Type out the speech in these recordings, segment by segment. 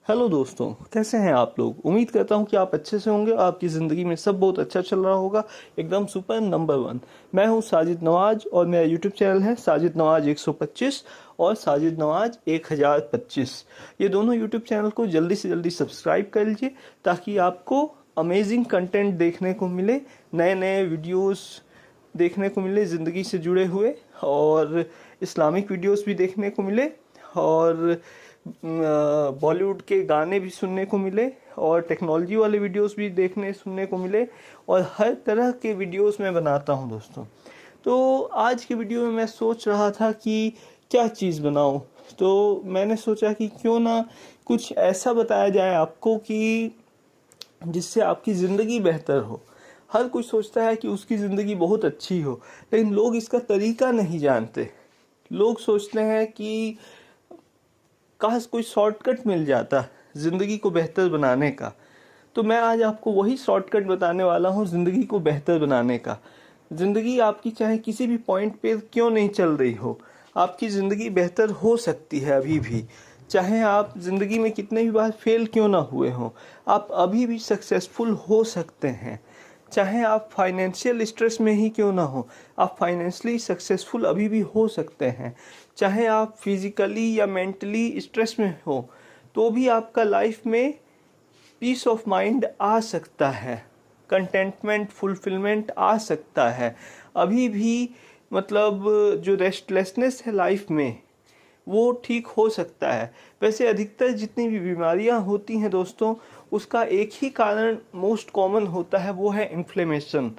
Hello दोस्तों, कैसे हैं आप लोग। उम्मीद करता हूं कि आप अच्छे से होंगे और आपकी ज़िंदगी में सब बहुत अच्छा चल रहा होगा, एकदम सुपर नंबर वन। मैं हूं साजिद नवाज और मेरा यूट्यूब चैनल है साजिद नवाज 125 और साजिद नवाज 1025। ये दोनों यूट्यूब चैनल को जल्दी से जल्दी सब्सक्राइब कर लीजिए ताकि आपको अमेजिंग कंटेंट देखने को मिले, नए नए वीडियोस देखने को मिले ज़िंदगी से जुड़े हुए, और इस्लामिक वीडियोस भी देखने को मिले, और बॉलीवुड के गाने भी सुनने को मिले, और टेक्नोलॉजी वाले वीडियोस भी देखने सुनने को मिले, और हर तरह के वीडियोस मैं बनाता हूं दोस्तों। तो आज के वीडियो में मैं सोच रहा था कि क्या चीज़ बनाऊं, तो मैंने सोचा कि क्यों ना कुछ ऐसा बताया जाए आपको कि जिससे आपकी ज़िंदगी बेहतर हो। हर कोई सोचता है कि उसकी ज़िंदगी बहुत अच्छी हो, लेकिन लोग इसका तरीका नहीं जानते। लोग सोचते हैं कि काश कोई शॉर्टकट मिल जाता ज़िंदगी को बेहतर बनाने का। तो मैं आज आपको वही शॉर्टकट बताने वाला हूँ ज़िंदगी को बेहतर बनाने का। ज़िंदगी आपकी चाहे किसी भी पॉइंट पे क्यों नहीं चल रही हो, आपकी ज़िंदगी बेहतर हो सकती है अभी भी। चाहे आप ज़िंदगी में कितने भी बार फेल क्यों ना हुए हों, आप अभी भी सक्सेसफुल हो सकते हैं। चाहे आप फाइनेंशियल स्ट्रेस में ही क्यों ना हो, आप फाइनेंशियली सक्सेसफुल अभी भी हो सकते हैं। चाहे आप फिजिकली या मेंटली स्ट्रेस में हो, तो भी आपका लाइफ में पीस ऑफ माइंड आ सकता है, कंटेंटमेंट, फुलफिलमेंट आ सकता है अभी भी। मतलब जो रेस्टलेसनेस है लाइफ में, वो ठीक हो सकता है। वैसे अधिकतर जितनी भी बीमारियां होती हैं दोस्तों, उसका एक ही कारण मोस्ट कॉमन होता है, वो है इन्फ्लेमेशन।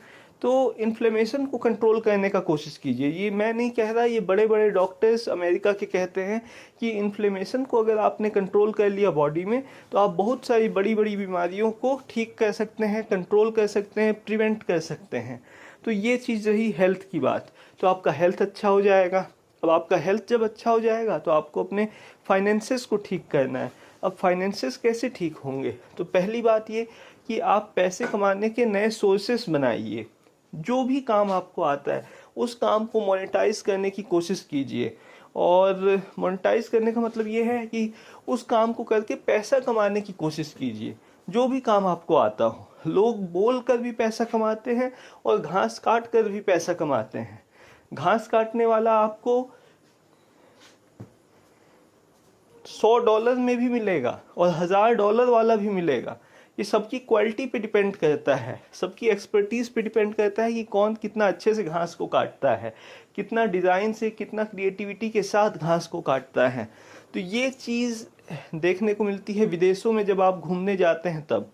तो इन्फ्लेमेशन को कंट्रोल करने का कोशिश कीजिए। ये मैं नहीं कह रहा, ये बड़े बड़े डॉक्टर्स अमेरिका के कहते हैं कि इन्फ्लेमेशन को अगर आपने कंट्रोल कर लिया बॉडी में, तो आप बहुत सारी बड़ी बड़ी बीमारियों को ठीक कर सकते हैं, कंट्रोल कर सकते हैं, प्रिवेंट कर सकते हैं। तो ये चीज़ रही हेल्थ की बात। तो आपका हेल्थ अच्छा हो जाएगा। अब आपका हेल्थ जब अच्छा हो जाएगा तो आपको अपने फाइनेंसेस को ठीक करना है। अब फाइनेंसेस कैसे ठीक होंगे, तो पहली बात ये कि आप पैसे कमाने के नए सोर्सेस बनाइए। जो भी काम आपको आता है उस काम को मोनेटाइज करने की कोशिश कीजिए। और मोनेटाइज करने का मतलब ये है कि उस काम को करके पैसा कमाने की कोशिश कीजिए। जो भी काम आपको आता हो, लोग बोल कर भी पैसा कमाते हैं और घास काट कर भी पैसा कमाते हैं। घास काटने वाला आपको $100 में भी मिलेगा और $1000 वाला भी मिलेगा। ये सबकी क्वालिटी पे डिपेंड करता है, सबकी एक्सपर्टीज पे डिपेंड करता है कि कौन कितना अच्छे से घास को काटता है, कितना डिज़ाइन से, कितना क्रिएटिविटी के साथ घास को काटता है। तो ये चीज़ देखने को मिलती है विदेशों में जब आप घूमने जाते हैं तब।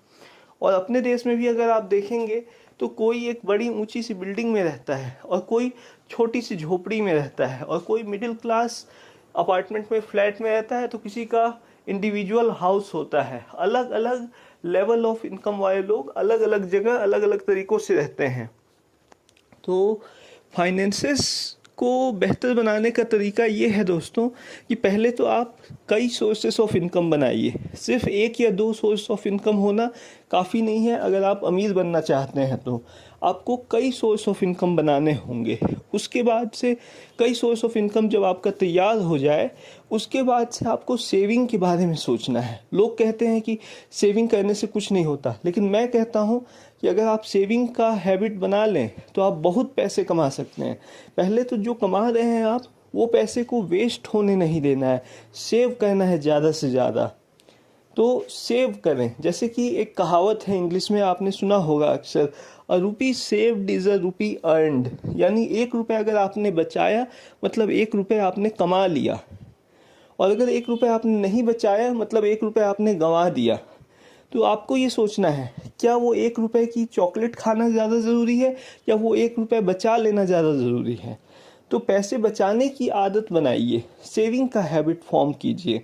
और अपने देश में भी अगर आप देखेंगे तो कोई एक बड़ी ऊंची सी बिल्डिंग में रहता है और कोई छोटी सी झोपड़ी में रहता है, और कोई मिडिल क्लास अपार्टमेंट में, फ्लैट में रहता है, तो किसी का इंडिविजुअल हाउस होता है। अलग अलग लेवल ऑफ इनकम वाले लोग अलग अलग जगह अलग अलग तरीक़ों से रहते हैं। तो फाइनेंसेस को बेहतर बनाने का तरीका ये है दोस्तों कि पहले तो आप कई सोर्सेस ऑफ इनकम बनाइए। सिर्फ एक या दो सोर्स ऑफ इनकम होना काफ़ी नहीं है। अगर आप अमीर बनना चाहते हैं तो आपको कई सोर्स ऑफ इनकम बनाने होंगे। उसके बाद से कई सोर्स ऑफ इनकम जब आपका तैयार हो जाए, उसके बाद से आपको सेविंग के बारे में सोचना है। लोग कहते हैं कि सेविंग करने से कुछ नहीं होता, लेकिन मैं कहता हूँ कि अगर आप सेविंग का हैबिट बना लें तो आप बहुत पैसे कमा सकते हैं। पहले तो जो कमा रहे हैं आप, वो पैसे को वेस्ट होने नहीं देना है, सेव करना है ज़्यादा से ज़्यादा। तो सेव करें। जैसे कि एक कहावत है इंग्लिश में, आपने सुना होगा अक्सर, a rupee saved is a rupee earned. यानी 1 रुपये अगर आपने बचाया मतलब 1 रुपये आपने कमा लिया, और अगर 1 रुपये आपने नहीं बचाया मतलब 1 रुपये आपने गंवा दिया। तो आपको ये सोचना है, क्या वो 1 रुपये की चॉकलेट खाना ज़्यादा ज़रूरी है या वो 1 रुपये बचा लेना ज़्यादा ज़रूरी है। तो पैसे बचाने की आदत बनाइए, सेविंग का हैबिट फॉर्म कीजिए।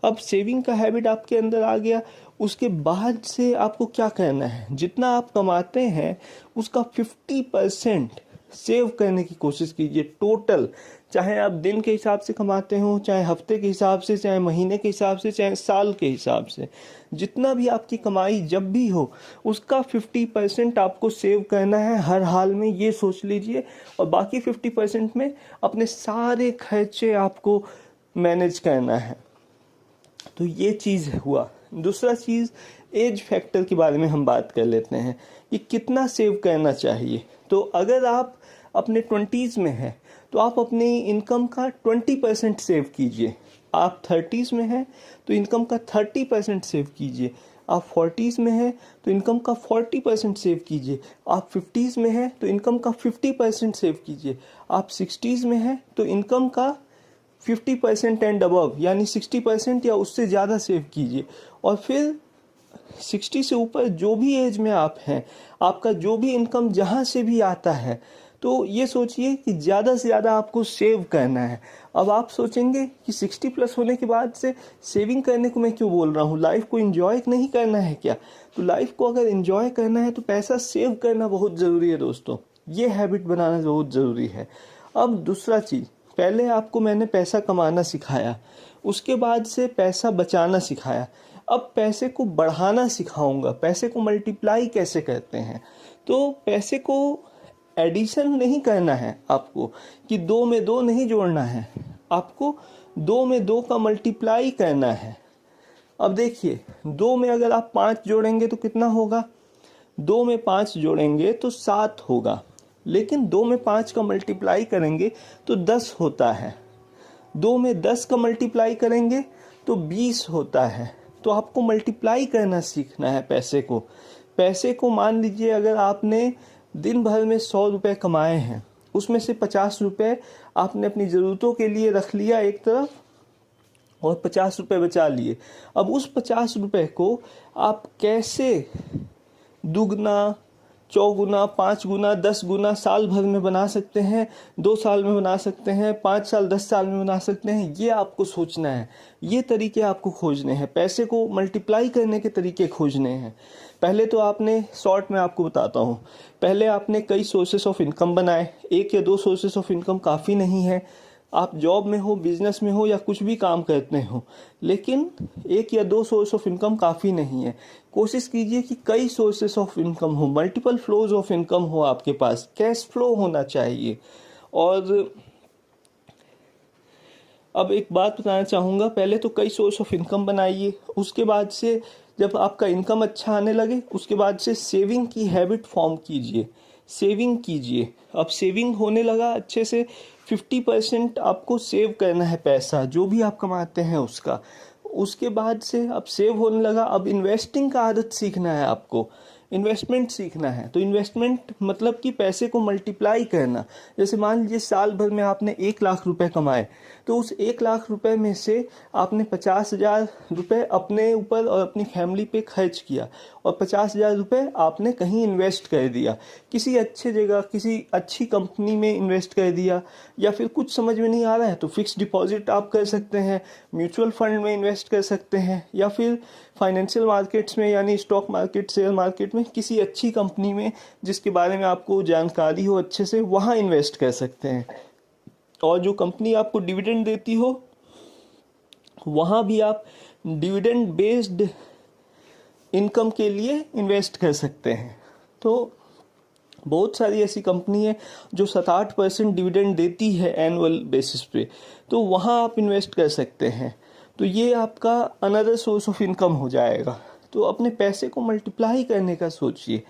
अब सेविंग का हैबिट आपके अंदर आ गया, उसके बाद से आपको क्या करना है, जितना आप कमाते हैं उसका 50% सेव करने की कोशिश कीजिए टोटल। चाहे आप दिन के हिसाब से कमाते हो, चाहे हफ्ते के हिसाब से, चाहे महीने के हिसाब से, चाहे साल के हिसाब से, जितना भी आपकी कमाई जब भी हो उसका 50% आपको सेव करना है हर हाल में, ये सोच लीजिए। और बाकी 50% में अपने सारे खर्चे आपको मैनेज करना है। तो ये चीज़ हुआ। दूसरा चीज़ एज फैक्टर के बारे में हम बात कर लेते हैं कि कितना सेव करना चाहिए। तो अगर आप अपने 20s में हैं तो आप अपनी इनकम का 20% सेव कीजिए। आप 30s में हैं तो इनकम का 30% सेव कीजिए। आप 40s में हैं तो इनकम का 40% सेव कीजिए। आप 50s में हैं तो इनकम का 50% सेव कीजिए। आप 60s में हैं तो इनकम का 50% एंड अबव यानी 60% या उससे ज़्यादा सेव कीजिए। और फिर 60 से ऊपर जो भी एज में आप हैं, आपका जो भी इनकम जहाँ से भी आता है, तो ये सोचिए कि ज़्यादा से ज़्यादा आपको सेव करना है। अब आप सोचेंगे कि 60 प्लस होने के बाद से सेविंग करने को मैं क्यों बोल रहा हूँ, लाइफ को एंजॉय नहीं करना है क्या? तो लाइफ को अगर एंजॉय करना है तो पैसा सेव करना बहुत ज़रूरी है दोस्तों, ये हैबिट बनाना बहुत ज़रूरी है। अब दूसरा चीज़, पहले आपको मैंने पैसा कमाना सिखाया, उसके बाद से पैसा बचाना सिखाया, अब पैसे को बढ़ाना सिखाऊंगा, पैसे को मल्टीप्लाई कैसे करते हैं। तो पैसे को एडिशन नहीं करना है आपको, कि 2 में 2 नहीं जोड़ना है, आपको 2 में 2 का मल्टीप्लाई करना है। अब देखिए 2 में अगर आप 5 जोड़ेंगे तो कितना होगा, 2 में 5 जोड़ेंगे तो 7 होगा, लेकिन 2 में 5 का मल्टीप्लाई करेंगे तो 10 होता है। 2 में 10 का मल्टीप्लाई करेंगे तो 20 होता है। तो आपको मल्टीप्लाई करना सीखना है पैसे को। पैसे को मान लीजिए अगर आपने दिन भर में 100 रुपये कमाए हैं, उसमें से 50 रुपये आपने अपनी ज़रूरतों के लिए रख लिया एक तरफ और 50 रुपये बचा लिए। अब उस 50 रुपये को आप कैसे दुगना, चौगुना, 5 गुना, 10 गुना साल भर में बना सकते हैं, 2 साल में बना सकते हैं, 5 साल 10 साल में बना सकते हैं, ये आपको सोचना है। ये तरीके आपको खोजने हैं, पैसे को मल्टीप्लाई करने के तरीके खोजने हैं। पहले तो आपने शॉर्ट में आपको बताता हूँ, पहले आपने कई सोर्सेस ऑफ इनकम बनाए। 1 या 2 सोर्सेस ऑफ इनकम काफ़ी नहीं है। आप जॉब में हो, बिजनेस में हो या कुछ भी काम करते हो, लेकिन 1 या 2 सोर्स ऑफ इनकम काफ़ी नहीं है। कोशिश कीजिए कि कई सोर्सेस ऑफ इनकम हो, मल्टीपल फ्लोज ऑफ इनकम हो आपके पास, कैश फ्लो होना चाहिए। और अब एक बात बताना चाहूँगा, पहले तो कई सोर्स ऑफ इनकम बनाइए, उसके बाद से जब आपका इनकम अच्छा आने लगे उसके बाद से सेविंग की हैबिट फॉर्म कीजिए, सेविंग कीजिए। अब सेविंग होने लगा अच्छे से, 50% आपको सेव करना है पैसा जो भी आप कमाते हैं उसका। उसके बाद से अब सेव होने लगा, अब इन्वेस्टिंग का आदत सीखना है आपको, इन्वेस्टमेंट सीखना है। तो इन्वेस्टमेंट मतलब कि पैसे को मल्टीप्लाई करना। जैसे मान लीजिए साल भर में आपने 1 लाख रुपए कमाए, तो उस 1 लाख रुपए में से आपने 50,000 रुपये अपने ऊपर और अपनी फैमिली पे खर्च किया और 50,000 रुपये आपने कहीं इन्वेस्ट कर दिया, किसी अच्छे जगह, किसी अच्छी कंपनी में इन्वेस्ट कर दिया, या फिर कुछ समझ में नहीं आ रहा है तो फिक्स डिपॉजिट आप कर सकते हैं, म्यूचुअल फंड में इन्वेस्ट कर सकते हैं, या फिर फाइनेंशियल मार्केट्स में यानी स्टॉक मार्केट, शेयर मार्केट में किसी अच्छी कंपनी में जिसके बारे में आपको जानकारी हो अच्छे से, वहाँ इन्वेस्ट कर सकते हैं। और जो कंपनी आपको डिविडेंड देती हो वहाँ भी आप डिविडेंड बेस्ड इनकम के लिए इन्वेस्ट कर सकते हैं। तो बहुत सारी ऐसी कंपनी है जो 7-8% डिविडेंड देती है एनुअल बेसिस पे, तो वहाँ आप इन्वेस्ट कर सकते हैं। तो ये आपका अनदर सोर्स ऑफ इनकम हो जाएगा। तो अपने पैसे को मल्टीप्लाई करने का सोचिए,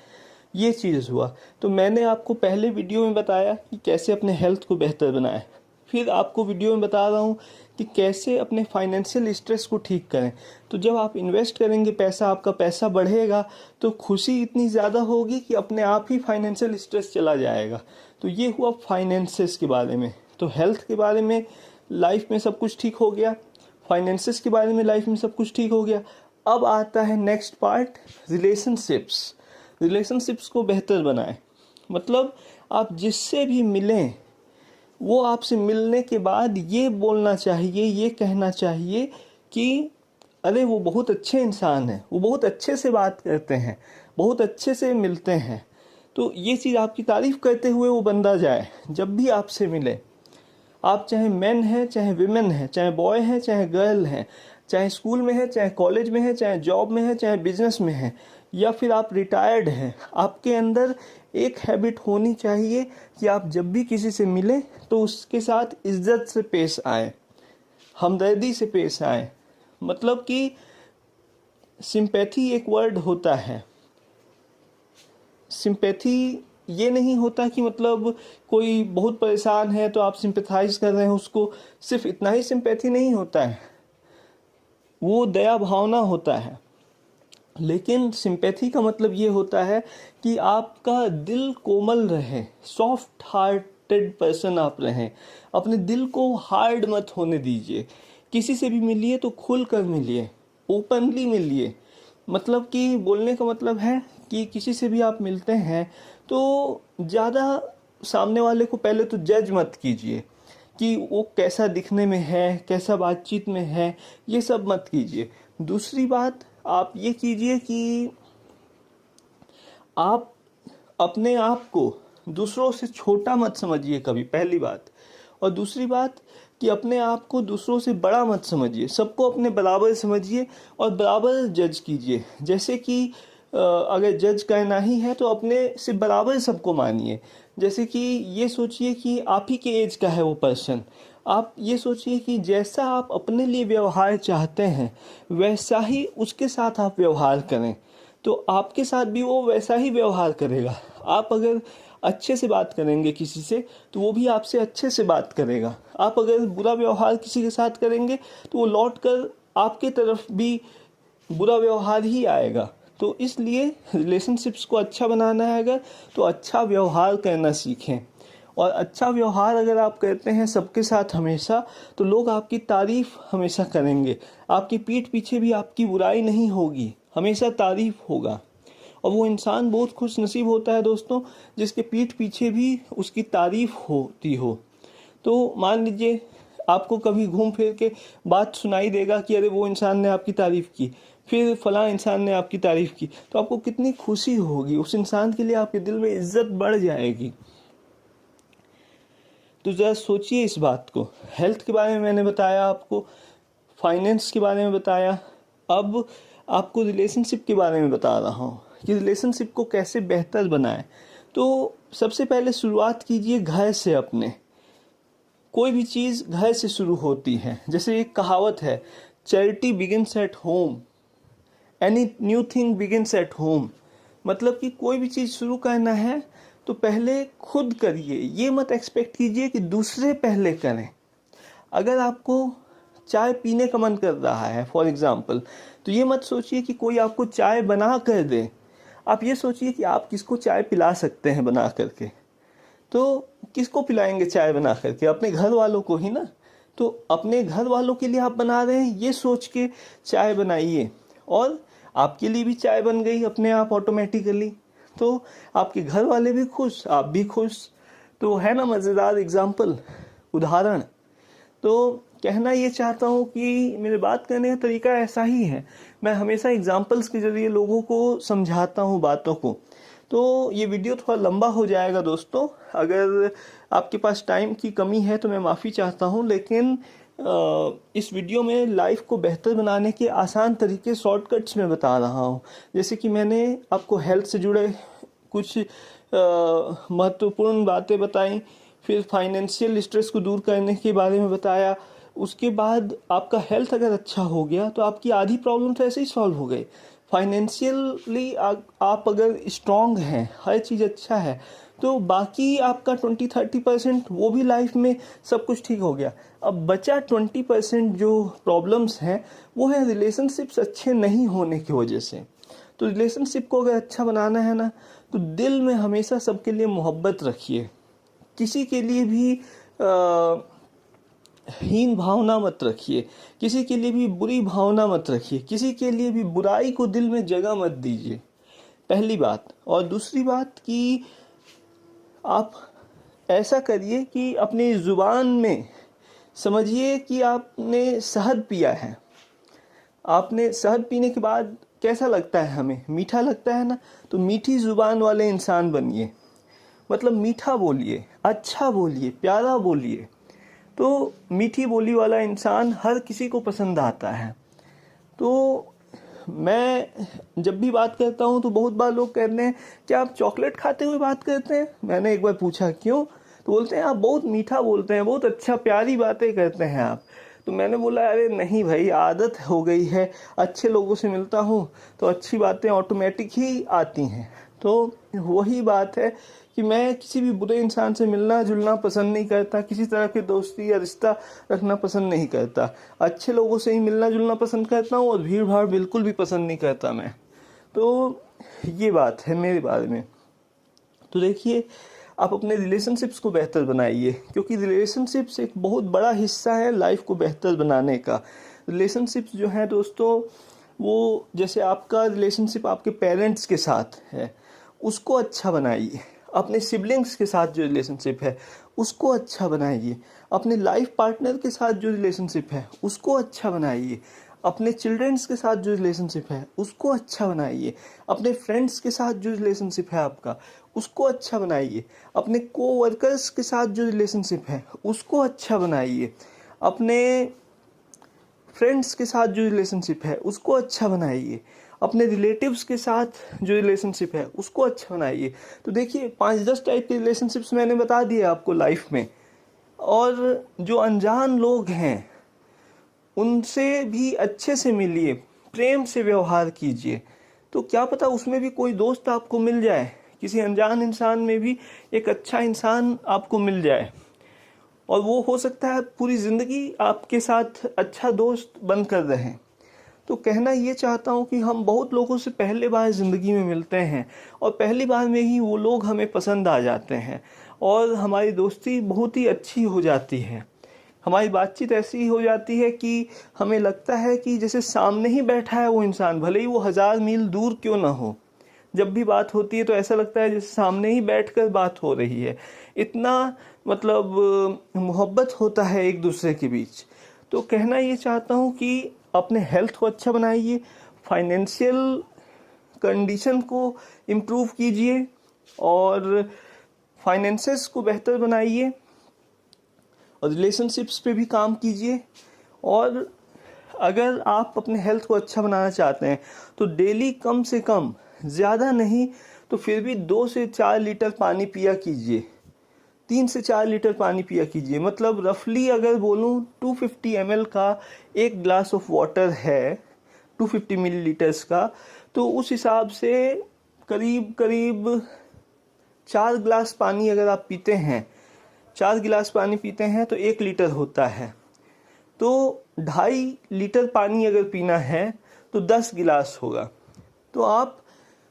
ये चीज़ हुआ। तो मैंने आपको पहले वीडियो में बताया कि कैसे अपने हेल्थ को बेहतर बनाएं, फिर आपको वीडियो में बता रहा हूँ कि कैसे अपने फाइनेंशियल स्ट्रेस को ठीक करें। तो जब आप इन्वेस्ट करेंगे पैसा, आपका पैसा बढ़ेगा तो खुशी इतनी ज़्यादा होगी कि अपने आप ही फाइनेंशियल स्ट्रेस चला जाएगा। तो ये हुआ फाइनेंसेस के बारे में। तो हेल्थ के बारे में लाइफ में सब कुछ ठीक हो गया, फाइनेंसेस के बारे में लाइफ में सब कुछ ठीक हो गया। अब आता है नेक्स्ट पार्ट, रिलेशनशिप्स। रिलेशनशिप्स को बेहतर बनाएं, मतलब आप जिससे भी मिलें वो आपसे मिलने के बाद ये बोलना चाहिए, ये कहना चाहिए कि अरे वो बहुत अच्छे इंसान हैं, वो बहुत अच्छे से बात करते हैं, बहुत अच्छे से मिलते हैं। तो ये चीज़ आपकी तारीफ़ करते हुए वो बंदा जाए जब भी आपसे मिले। आप चाहे मैन हैं, चाहे विमेन हैं, चाहे बॉय हैं, चाहे गर्ल हैं, चाहे स्कूल में है, चाहे कॉलेज में है, चाहे जॉब में है, चाहे बिजनेस में है, या फिर आप रिटायर्ड हैं, आपके अंदर एक हैबिट होनी चाहिए कि आप जब भी किसी से मिलें तो उसके साथ इज्जत से पेश आए, हमदर्दी से पेश आए। मतलब कि सिंपैथी एक वर्ड होता है। सिंपैथी ये नहीं होता कि मतलब कोई बहुत परेशान है तो आप सिंपैथाइज कर रहे हैं उसको, सिर्फ इतना ही सिंपैथी नहीं होता है, वो दया भावना होता है। लेकिन सिंपैथी का मतलब ये होता है कि आपका दिल कोमल रहे, सॉफ्ट हार्टेड पर्सन आप रहें, अपने दिल को हार्ड मत होने दीजिए। किसी से भी मिलिए तो खुल कर मिलिए, ओपनली मिलिए। मतलब कि बोलने का मतलब है कि किसी से भी आप मिलते हैं तो ज़्यादा सामने वाले को पहले तो जज मत कीजिए कि वो कैसा दिखने में है, कैसा बातचीत में है, ये सब मत कीजिए। दूसरी बात आप ये कीजिए कि आप अपने आप को दूसरों से छोटा मत समझिए कभी, पहली बात। और दूसरी बात कि अपने आप को दूसरों से बड़ा मत समझिए, सबको अपने बराबर समझिए और बराबर जज कीजिए। जैसे कि अगर जज करना ही है तो अपने से बराबर सबको मानिए। जैसे कि ये सोचिए कि आप ही के एज का है वो पर्सन, आप ये सोचिए कि जैसा आप अपने लिए व्यवहार चाहते हैं वैसा ही उसके साथ आप व्यवहार करें, तो आपके साथ भी वो वैसा ही व्यवहार करेगा। आप अगर अच्छे से बात करेंगे किसी से तो वो भी आपसे अच्छे से बात करेगा। आप अगर बुरा व्यवहार किसी के साथ करेंगे तो वो लौट कर आपके तरफ भी बुरा व्यवहार ही आएगा। तो इसलिए रिलेशनशिप्स को अच्छा बनाना है अगर, तो अच्छा व्यवहार करना सीखें। और अच्छा व्यवहार अगर आप करते हैं सबके साथ हमेशा, तो लोग आपकी तारीफ हमेशा करेंगे। आपकी पीठ पीछे भी आपकी बुराई नहीं होगी, हमेशा तारीफ होगा। और वो इंसान बहुत खुश नसीब होता है दोस्तों जिसके पीठ पीछे भी उसकी तारीफ होती हो। तो मान लीजिए आपको कभी घूम फिर के बात सुनाई देगा कि अरे वो इंसान ने आपकी तारीफ की, फिर फलां इंसान ने आपकी तारीफ की, तो आपको कितनी खुशी होगी, उस इंसान के लिए आपके दिल में इज्जत बढ़ जाएगी। तो ज़रा सोचिए इस बात को। हेल्थ के बारे में मैंने बताया आपको, फाइनेंस के बारे में बताया, अब आपको रिलेशनशिप के बारे में बता रहा हूँ कि रिलेशनशिप को कैसे बेहतर बनाएं। तो सबसे पहले शुरुआत कीजिए घर से अपने। कोई भी चीज़ घर से शुरू होती है। जैसे एक कहावत है, charity begins at home, any new thing begins at home. मतलब कि कोई भी चीज़ शुरू करना है तो पहले खुद करिए, ये मत एक्सपेक्ट कीजिए कि दूसरे पहले करें। अगर आपको चाय पीने का मन कर रहा है फॉर एग्जांपल, तो ये मत सोचिए कि कोई आपको चाय बना कर दे। आप ये सोचिए कि आप किसको चाय पिला सकते हैं बना करके। तो किसको पिलाएंगे चाय बना करके? अपने घर वालों को ही ना। तो अपने घर वालों के लिए आप बना रहे हैं ये सोच के चाय बनाइए, और आपके लिए भी चाय बन गई अपने आप ऑटोमेटिकली। तो आपके घर वाले भी खुश, आप भी खुश। तो है ना मज़ेदार एग्जाम्पल, उदाहरण। तो कहना ये चाहता हूँ कि मेरे बात करने का तरीका ऐसा ही है, मैं हमेशा एग्जाम्पल्स के ज़रिए लोगों को समझाता हूँ बातों को। तो ये वीडियो थोड़ा लंबा हो जाएगा दोस्तों, अगर आपके पास टाइम की कमी है तो मैं माफ़ी चाहता हूँ। लेकिन इस वीडियो में लाइफ को बेहतर बनाने के आसान तरीके, शॉर्टकट्स में बता रहा हूँ। जैसे कि मैंने आपको हेल्थ से जुड़े कुछ महत्वपूर्ण बातें बताई, फिर फाइनेंशियल स्ट्रेस को दूर करने के बारे में बताया। उसके बाद आपका हेल्थ अगर अच्छा हो गया तो आपकी आधी प्रॉब्लम तो ऐसे ही सॉल्व हो गई। फाइनेंशियली आप अगर स्ट्रांग हैं, हर चीज़ अच्छा है, तो बाकी आपका 20-30% वो भी लाइफ में सब कुछ ठीक हो गया। अब बचा 20% जो प्रॉब्लम्स हैं वो है रिलेशनशिप्स अच्छे नहीं होने की वजह से। तो रिलेशनशिप को अगर अच्छा बनाना है ना, तो दिल में हमेशा सबके लिए मोहब्बत रखिए। किसी के लिए भी हीन भावना मत रखिए, किसी के लिए भी बुरी भावना मत रखिए, किसी के लिए भी बुराई को दिल में जगह मत दीजिए, पहली बात। और दूसरी बात कि आप ऐसा करिए कि अपनी ज़ुबान में समझिए कि आपने शहद पिया है। आपने शहद पीने के बाद कैसा लगता है हमें? मीठा लगता है ना। तो मीठी ज़ुबान वाले इंसान बनिए, मतलब मीठा बोलिए, अच्छा बोलिए, प्यारा बोलिए। तो मीठी बोली वाला इंसान हर किसी को पसंद आता है। तो मैं जब भी बात करता हूँ तो बहुत बार लोग कहते हैं क्या आप चॉकलेट खाते हुए बात करते हैं? मैंने एक बार पूछा क्यों, तो बोलते हैं आप बहुत मीठा बोलते हैं, बहुत अच्छा प्यारी बातें करते हैं आप। तो मैंने बोला अरे नहीं भाई, आदत हो गई है, अच्छे लोगों से मिलता हूँ तो अच्छी बातें ऑटोमेटिक ही आती हैं। तो वही बात है कि मैं किसी भी बुरे इंसान से मिलना जुलना पसंद नहीं करता, किसी तरह के दोस्ती या रिश्ता रखना पसंद नहीं करता। अच्छे लोगों से ही मिलना जुलना पसंद करता हूँ और भीड़ भाड़ बिल्कुल भी पसंद नहीं करता मैं। तो ये बात है मेरे बारे में। तो देखिए, आप अपने रिलेशनशिप्स को बेहतर बनाइए, क्योंकि रिलेशनशिप्स एक बहुत बड़ा हिस्सा है लाइफ को बेहतर बनाने का। रिलेशनशिप्स जो है दोस्तों, वो जैसे आपका रिलेशनशिप आपके पेरेंट्स के साथ है, उसको अच्छा बनाइए। अपने सिबलिंग्स के साथ जो रिलेशनशिप है उसको अच्छा बनाइए। अपने लाइफ पार्टनर के साथ जो रिलेशनशिप है उसको अच्छा बनाइए। अपने चिल्ड्रंस के साथ जो रिलेशनशिप है उसको अच्छा बनाइए। अपने फ्रेंड्स के साथ जो रिलेशनशिप है आपका उसको अच्छा बनाइए। अपने कोवर्कर्स के साथ जो रिलेशनशिप है उसको अच्छा बनाइए। अपने फ्रेंड्स के साथ जो रिलेशनशिप है उसको अच्छा बनाइए। अपने रिलेटिव्स के साथ जो रिलेशनशिप है उसको अच्छा बनाइए। तो देखिए 5-10 टाइप के रिलेशनशिप्स मैंने बता दिए आपको लाइफ में। और जो अनजान लोग हैं उनसे भी अच्छे से मिलिए, प्रेम से व्यवहार कीजिए। तो क्या पता उसमें भी कोई दोस्त आपको मिल जाए, किसी अनजान इंसान में भी एक अच्छा इंसान आपको मिल जाए, और वो हो सकता है पूरी ज़िंदगी आपके साथ अच्छा दोस्त बनकर रहे। तो कहना ये चाहता हूँ कि हम बहुत लोगों से पहले बार ज़िंदगी में मिलते हैं और पहली बार में ही वो लोग हमें पसंद आ जाते हैं और हमारी दोस्ती बहुत ही अच्छी हो जाती है। हमारी बातचीत ऐसी हो जाती है कि हमें लगता है कि जैसे सामने ही बैठा है वो इंसान, भले ही वो 1000 मील दूर क्यों ना हो। जब भी बात होती है तो ऐसा लगता है जैसे सामने ही बैठकर बात हो रही है। इतना मतलब मोहब्बत होता है एक दूसरे के बीच। तो कहना ये चाहता हूँ कि अपने हेल्थ को अच्छा बनाइए, फाइनेंशियल कंडीशन को इम्प्रूव कीजिए और फाइनेंसेस को बेहतर बनाइए और रिलेशनशिप्स पे भी काम कीजिए। और अगर आप अपने हेल्थ को अच्छा बनाना चाहते हैं तो डेली कम से कम, ज़्यादा नहीं तो फिर भी 2 से 4 लीटर पानी पिया कीजिए। 3 से 4 लीटर पानी पिया कीजिए। मतलब रफली अगर बोलूँ 250 ml का एक ग्लास ऑफ वाटर है, 250 मिलीलीटर्स का, तो उस हिसाब से करीब करीब 4 गिलास पानी अगर आप पीते हैं, 4 गिलास पानी पीते हैं तो 1 लीटर होता है। तो 2.5 लीटर पानी अगर पीना है तो 10 गिलास होगा। तो आप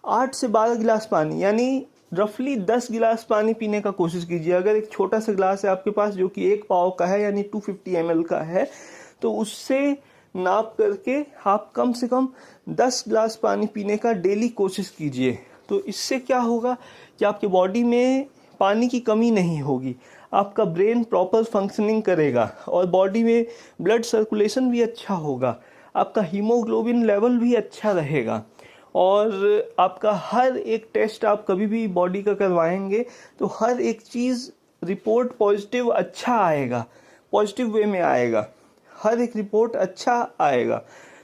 8 से 12 गिलास पानी, यानी रफली 10 गिलास पानी पीने का कोशिश कीजिए। अगर एक छोटा सा गिलास है आपके पास जो कि 1 पाव का है यानी 250 ml का है, तो उससे नाप करके आप कम से कम 10 गिलास पानी पीने का डेली कोशिश कीजिए। तो इससे क्या होगा कि आपके बॉडी में पानी की कमी नहीं होगी, आपका ब्रेन प्रॉपर फंक्शनिंग करेगा और बॉडी में ब्लड सर्कुलेशन भी अच्छा होगा, आपका हीमोग्लोबिन लेवल भी अच्छा रहेगा और आपका हर एक टेस्ट आप कभी भी बॉडी का करवाएंगे तो हर एक चीज़ रिपोर्ट पॉजिटिव अच्छा आएगा, पॉजिटिव वे में आएगा, हर एक रिपोर्ट अच्छा आएगा।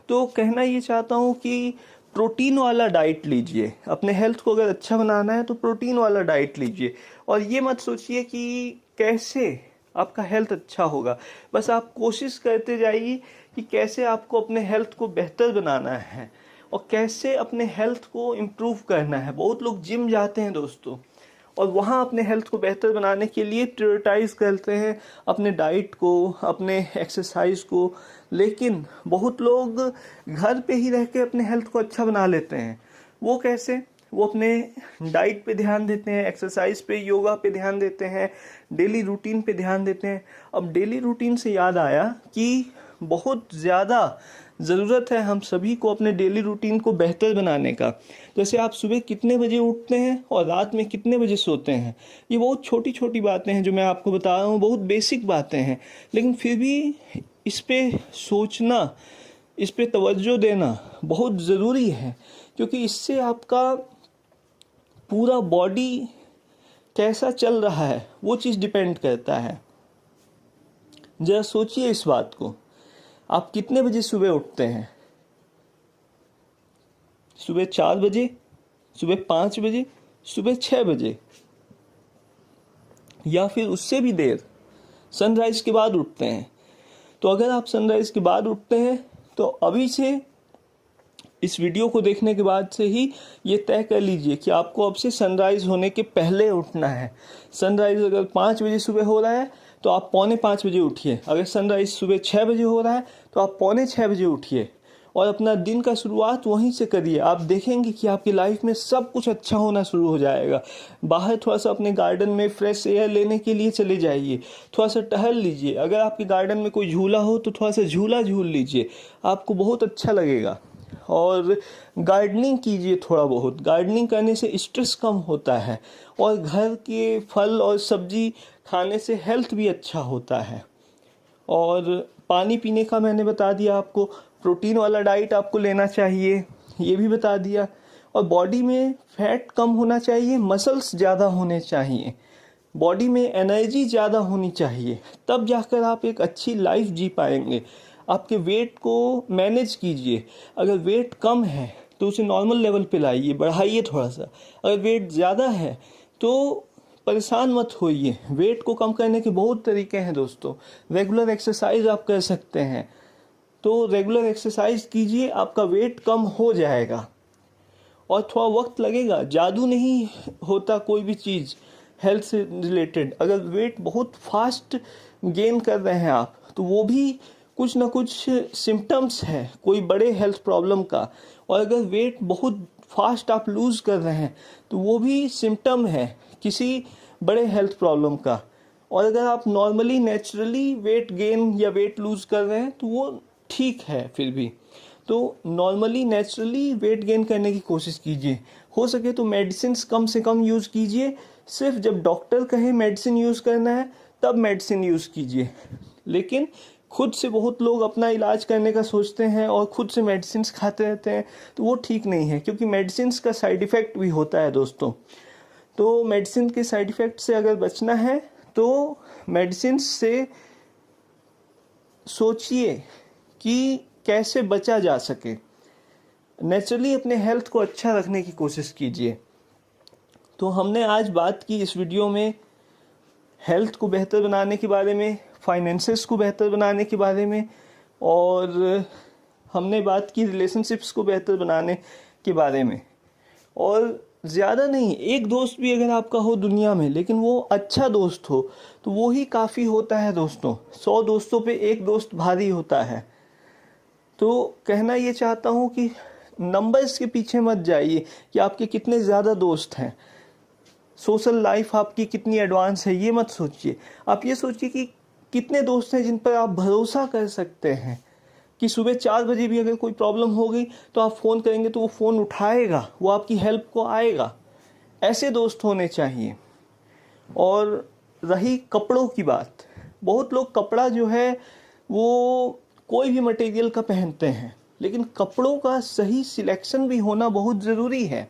तो कहना ये चाहता हूँ कि प्रोटीन वाला डाइट लीजिए। अपने हेल्थ को अगर अच्छा बनाना है तो प्रोटीन वाला डाइट लीजिए और ये मत सोचिए कि कैसे आपका हेल्थ अच्छा होगा। बस आप कोशिश करते जाइए कि कैसे आपको अपने हेल्थ को बेहतर बनाना है और कैसे अपने हेल्थ को इम्प्रूव करना है। बहुत लोग जिम जाते हैं दोस्तों और वहाँ अपने हेल्थ को बेहतर बनाने के लिए प्रायोरिटाइज करते हैं अपने डाइट को, अपने एक्सरसाइज को, लेकिन बहुत लोग घर पे ही रह के अपने हेल्थ को अच्छा बना लेते हैं। वो कैसे? वो अपने डाइट पे ध्यान देते हैं, एक्सरसाइज पे, योगा पे ध्यान देते हैं, डेली रूटीन पे ध्यान देते हैं। अब डेली रूटीन से याद आया कि बहुत ज़्यादा ज़रूरत है हम सभी को अपने डेली रूटीन को बेहतर बनाने का। जैसे आप सुबह कितने बजे उठते हैं और रात में कितने बजे सोते हैं, ये बहुत छोटी छोटी बातें हैं जो मैं आपको बता रहा हूँ, बहुत बेसिक बातें हैं, लेकिन फिर भी इस पे सोचना, इस पे तवज्जो देना बहुत ज़रूरी है, क्योंकि इससे आपका पूरा बॉडी कैसा चल रहा है वो चीज़ डिपेंड करता है। जरा सोचिए इस बात को, आप कितने बजे सुबह उठते हैं? सुबह 4 बजे, सुबह 5 बजे, सुबह 6 बजे, या फिर उससे भी देर, सनराइज के बाद उठते हैं। तो अगर आप सनराइज़ के बाद उठते हैं तो अभी से इस वीडियो को देखने के बाद से ही ये तय कर लीजिए कि आपको अब से सनराइज़ होने के पहले उठना है। सनराइज़ अगर 5 बजे सुबह हो रहा है तो आप 4:45 बजे उठिए। अगर सनराइज़ सुबह 6 बजे हो रहा है तो आप 5:45 बजे उठिए और अपना दिन का शुरुआत वहीं से करिए। आप देखेंगे कि आपकी लाइफ में सब कुछ अच्छा होना शुरू हो जाएगा। बाहर थोड़ा सा अपने गार्डन में फ्रेश एयर लेने के लिए चले जाइए, थोड़ा सा टहल लीजिए। अगर आपके गार्डन में कोई झूला हो तो थोड़ा सा झूला झूल लीजिए, आपको बहुत अच्छा लगेगा। और गार्डनिंग कीजिए थोड़ा बहुत। गार्डनिंग करने से स्ट्रेस कम होता है और घर के फल और सब्जी खाने से हेल्थ भी अच्छा होता है। और पानी पीने का मैंने बता दिया आपको। प्रोटीन वाला डाइट आपको लेना चाहिए, ये भी बता दिया। और बॉडी में फैट कम होना चाहिए, मसल्स ज़्यादा होने चाहिए, बॉडी में एनर्जी ज़्यादा होनी चाहिए, तब जाकर आप एक अच्छी लाइफ जी पाएंगे। आपके वेट को मैनेज कीजिए। अगर वेट कम है तो उसे नॉर्मल लेवल पे लाइए, बढ़ाइए थोड़ा सा। अगर वेट ज़्यादा है तो परेशान मत होइए। वेट को कम करने के बहुत तरीके हैं दोस्तों। रेगुलर एक्सरसाइज आप कर सकते हैं, तो रेगुलर एक्सरसाइज कीजिए, आपका वेट कम हो जाएगा। और थोड़ा वक्त लगेगा, जादू नहीं होता कोई भी चीज़ हेल्थ से रिलेटेड। अगर वेट बहुत फास्ट गेन कर रहे हैं आप तो वो भी कुछ ना कुछ सिम्टम्स है कोई बड़े हेल्थ प्रॉब्लम का। और अगर वेट बहुत फास्ट आप लूज़ कर रहे हैं तो वो भी सिम्टम है किसी बड़े हेल्थ प्रॉब्लम का। और अगर आप नॉर्मली नेचुरली वेट गेन या वेट लूज़ कर रहे हैं तो वो ठीक है फिर भी। तो नॉर्मली नेचुरली वेट गेन करने की कोशिश कीजिए। हो सके तो मेडिसिन कम से कम यूज़ कीजिए। सिर्फ जब डॉक्टर कहे मेडिसिन यूज़ करना है तब मेडिसिन यूज़ कीजिए। लेकिन खुद से बहुत लोग अपना इलाज करने का सोचते हैं और खुद से मेडिसिन खाते रहते हैं, तो वो ठीक नहीं है, क्योंकि मेडिसिन का साइड इफ़ेक्ट भी होता है दोस्तों। तो मेडिसिन के साइड इफ़ेक्ट से अगर बचना है तो मेडिसिन से सोचिए कि कैसे बचा जा सके। नेचुरली अपने हेल्थ को अच्छा रखने की कोशिश कीजिए। तो हमने आज बात की इस वीडियो में हेल्थ को बेहतर बनाने के बारे में, फाइनेंसेस को बेहतर बनाने के बारे में, और हमने बात की रिलेशनशिप्स को बेहतर बनाने के बारे में। और ज़्यादा नहीं, एक दोस्त भी अगर आपका हो दुनिया में लेकिन वो अच्छा दोस्त हो तो वो ही काफ़ी होता है दोस्तों। 100 दोस्तों पे एक दोस्त भारी होता है। तो कहना ये चाहता हूँ कि नंबर्स के पीछे मत जाइए कि आपके कितने ज़्यादा दोस्त हैं, सोशल लाइफ आपकी कितनी एडवांस है, ये मत सोचिए। आप ये सोचिए कि कितने दोस्त हैं जिन पर आप भरोसा कर सकते हैं कि सुबह 4 बजे भी अगर कोई प्रॉब्लम हो गई तो आप फ़ोन करेंगे तो वो फ़ोन उठाएगा, वो आपकी हेल्प को आएगा। ऐसे दोस्त होने चाहिए। और रही कपड़ों की बात, बहुत लोग कपड़ा जो है वो कोई भी मटेरियल का पहनते हैं, लेकिन कपड़ों का सही सिलेक्शन भी होना बहुत ज़रूरी है।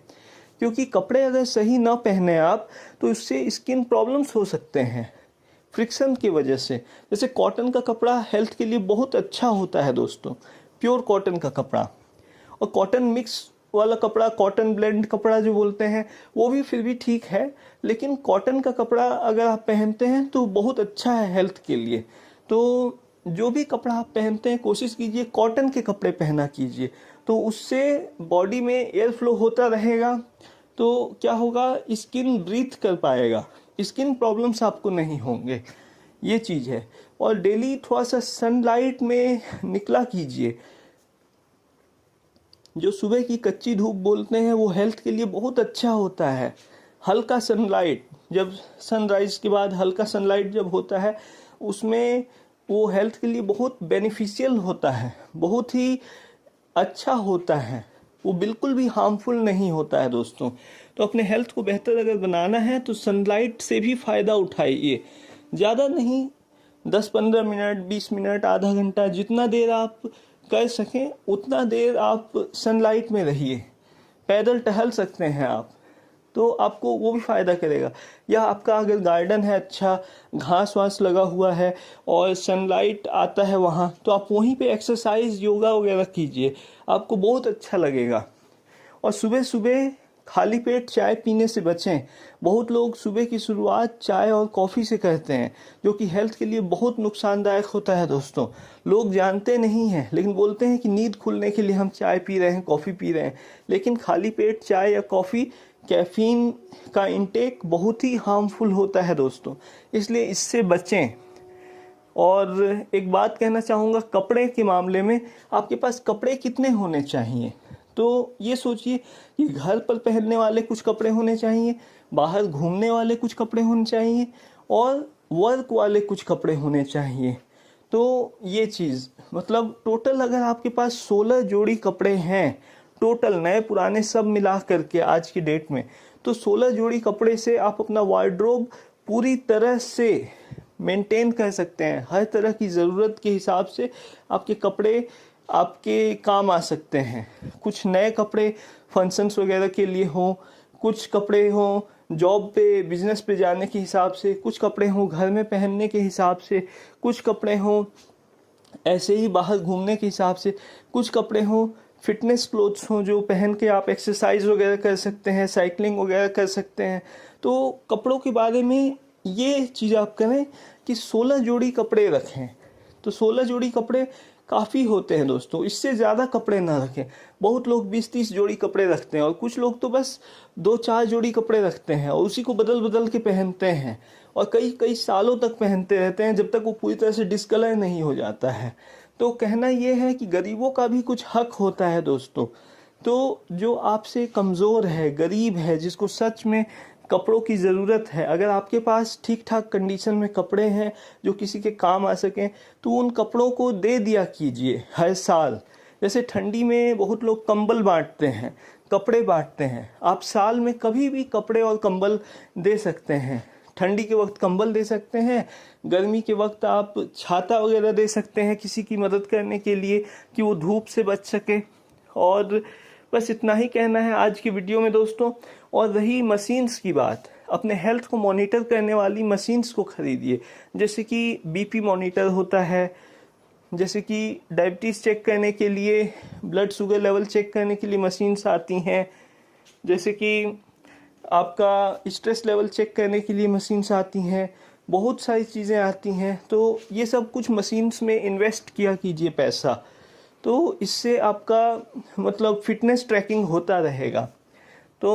क्योंकि कपड़े अगर सही ना पहने आप तो इससे स्किन प्रॉब्लम्स हो सकते हैं फ्रिक्शन की वजह से। जैसे कॉटन का कपड़ा हेल्थ के लिए बहुत अच्छा होता है दोस्तों, प्योर कॉटन का कपड़ा। और कॉटन मिक्स वाला कपड़ा, कॉटन ब्लेंड कपड़ा जो बोलते हैं, वो भी फिर भी ठीक है। लेकिन कॉटन का कपड़ा अगर आप पहनते हैं तो बहुत अच्छा है हेल्थ के लिए। तो जो भी कपड़ा आप पहनते हैं कोशिश कीजिए कॉटन के कपड़े पहना कीजिए, तो उससे बॉडी में एयर फ्लो होता रहेगा। तो क्या होगा, स्किन ब्रीथ कर पाएगा, स्किन प्रॉब्लम्स आपको नहीं होंगे, ये चीज़ है। और डेली थोड़ा सा सनलाइट में निकला कीजिए। जो सुबह की कच्ची धूप बोलते हैं वो हेल्थ के लिए बहुत अच्छा होता है। हल्का सनलाइट, जब सनराइज के बाद हल्का सनलाइट जब होता है उसमें वो हेल्थ के लिए बहुत बेनिफिशियल होता है, बहुत ही अच्छा होता है, वो बिल्कुल भी हार्मफुल नहीं होता है दोस्तों। तो अपने हेल्थ को बेहतर अगर बनाना है तो सनलाइट से भी फ़ायदा उठाइए। ज़्यादा नहीं, 10-15 मिनट, 20 मिनट, आधा घंटा, जितना देर आप कर सकें उतना देर आप सनलाइट में रहिए। पैदल टहल सकते हैं आप, तो आपको वो भी फ़ायदा करेगा। या आपका अगर गार्डन है, अच्छा घास वास लगा हुआ है और सनलाइट आता है वहाँ, तो आप वहीं पे एक्सरसाइज, योगा वगैरह कीजिए, आपको बहुत अच्छा लगेगा। और सुबह सुबह खाली पेट चाय पीने से बचें। बहुत लोग सुबह की शुरुआत चाय और कॉफ़ी से करते हैं, जो कि हेल्थ के लिए बहुत नुकसानदायक होता है दोस्तों। लोग जानते नहीं हैं, लेकिन बोलते हैं कि नींद खुलने के लिए हम चाय पी रहे हैं, कॉफ़ी पी रहे हैं। लेकिन खाली पेट चाय या कॉफ़ी कैफ़ीन का इंटेक बहुत ही हार्मफुल होता है दोस्तों, इसलिए इससे बचें। और एक बात कहना चाहूँगा, कपड़े के मामले में आपके पास कपड़े कितने होने चाहिए। तो ये सोचिए कि घर पर पहनने वाले कुछ कपड़े होने चाहिए, बाहर घूमने वाले कुछ कपड़े होने चाहिए और वर्क वाले कुछ कपड़े होने चाहिए। तो ये चीज़ मतलब टोटल अगर आपके पास 16 जोड़ी कपड़े हैं, टोटल नए पुराने सब मिला करके आज की डेट में, तो 16 जोड़ी कपड़े से आप अपना वार्डरोब पूरी तरह से मेंटेन कर सकते हैं। हर तरह की ज़रूरत के हिसाब से आपके कपड़े आपके काम आ सकते हैं। कुछ नए कपड़े फंक्शंस वगैरह के लिए हों, कुछ कपड़े हों जॉब पे बिजनेस पे जाने के हिसाब से, कुछ कपड़े हों घर में पहनने के हिसाब से, कुछ कपड़े हों ऐसे ही बाहर घूमने के हिसाब से, कुछ कपड़े हों फिटनेस क्लोथ्स हों जो पहन के आप एक्सरसाइज वगैरह कर सकते हैं, साइकिलिंग वगैरह कर सकते हैं। तो कपड़ों के बारे में ये चीज़ आप करें कि 16 जोड़ी कपड़े रखें। तो 16 जोड़ी कपड़े काफ़ी होते हैं दोस्तों, इससे ज़्यादा कपड़े ना रखें। बहुत लोग 20-30 जोड़ी कपड़े रखते हैं और कुछ लोग तो बस 2-4 जोड़ी कपड़े रखते हैं और उसी को बदल बदल के पहनते हैं और कई कई सालों तक पहनते रहते हैं जब तक वो पूरी तरह से डिस्कलर नहीं हो जाता है। तो कहना ये है कि गरीबों का भी कुछ हक होता है दोस्तों। तो जो आपसे कमज़ोर है, गरीब है, जिसको सच में कपड़ों की ज़रूरत है, अगर आपके पास ठीक ठाक कंडीशन में कपड़े हैं जो किसी के काम आ सकें, तो उन कपड़ों को दे दिया कीजिए हर साल। जैसे ठंडी में बहुत लोग कंबल बांटते हैं, कपड़े बांटते हैं, आप साल में कभी भी कपड़े और कंबल दे सकते हैं। ठंडी के वक्त कंबल दे सकते हैं, गर्मी के वक्त आप छाता वगैरह दे सकते हैं किसी की मदद करने के लिए कि वो धूप से बच सके। और बस इतना ही कहना है आज की वीडियो में दोस्तों। और रही मशीन्स की बात, अपने हेल्थ को मॉनिटर करने वाली मशीन्स को खरीदिए, जैसे कि बीपी मॉनिटर होता है, जैसे कि डायबिटीज़ चेक करने के लिए, ब्लड शुगर लेवल चेक करने के लिए मशीन्स आती हैं, जैसे कि आपका स्ट्रेस लेवल चेक करने के लिए मशीन्स आती हैं, बहुत सारी चीज़ें आती हैं। तो ये सब कुछ मशीन्स में इन्वेस्ट किया कीजिए पैसा, तो इससे आपका मतलब फिटनेस ट्रैकिंग होता रहेगा। तो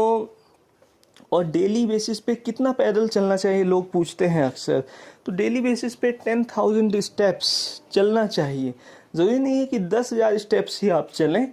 और डेली बेसिस पे कितना पैदल चलना चाहिए लोग पूछते हैं अक्सर, तो डेली बेसिस पे 10,000 स्टेप्स चलना चाहिए। ज़रूरी नहीं है कि 10,000 स्टेप्स ही आप चलें।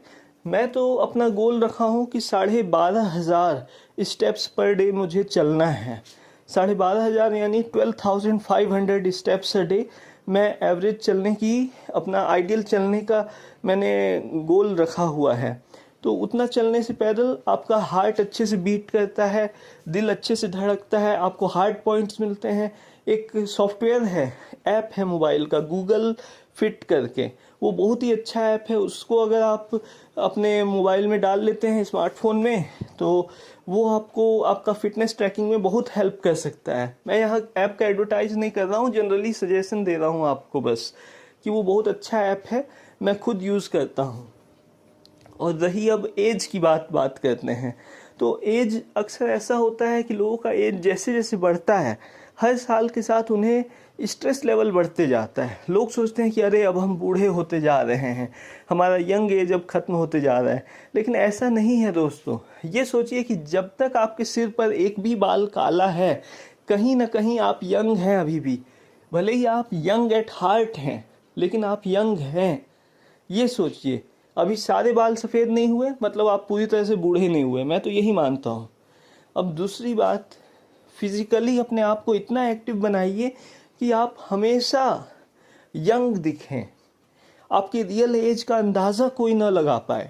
मैं तो अपना गोल रखा हूँ कि 12,500 स्टेप्स पर डे मुझे चलना है। 12,500 यानी 12,500 स्टेप्स अ डे मैं एवरेज चलने की, अपना आइडियल चलने का मैंने गोल रखा हुआ है। तो उतना चलने से पैदल आपका हार्ट अच्छे से बीट करता है, दिल अच्छे से धड़कता है, आपको हार्ट पॉइंट्स मिलते हैं। एक सॉफ्टवेयर है, ऐप है मोबाइल का, गूगल फिट करके, वो बहुत ही अच्छा ऐप है। उसको अगर आप अपने मोबाइल में डाल लेते हैं, स्मार्टफोन में, तो वो आपको आपका फिटनेस ट्रैकिंग में बहुत हेल्प कर सकता है। मैं यहाँ ऐप का एडवर्टाइज नहीं कर रहा हूँ, जनरली सजेशन दे रहा हूँ आपको बस, कि वो बहुत अच्छा ऐप है, मैं खुद यूज़ करता हूँ। और रही अब एज की बात करते हैं, तो एज अक्सर ऐसा होता है कि लोगों का एज जैसे जैसे बढ़ता है, हर साल के साथ उन्हें स्ट्रेस लेवल बढ़ते जाता है। लोग सोचते हैं कि अरे अब हम बूढ़े होते जा रहे हैं, हमारा यंग एज अब ख़त्म होते जा रहा है। लेकिन ऐसा नहीं है दोस्तों। ये सोचिए कि जब तक आपके सिर पर एक भी बाल काला है, कहीं ना कहीं आप यंग हैं अभी भी। भले ही आप यंग एट हार्ट हैं, लेकिन आप यंग हैं। ये सोचिए, अभी सारे बाल सफ़ेद नहीं हुए मतलब आप पूरी तरह से बूढ़े नहीं हुए, मैं तो यही मानता हूँ। अब दूसरी बात, फिज़िकली अपने आप को इतना एक्टिव बनाइए कि आप हमेशा यंग दिखें। आपके रियल एज का अंदाज़ा कोई ना लगा पाए।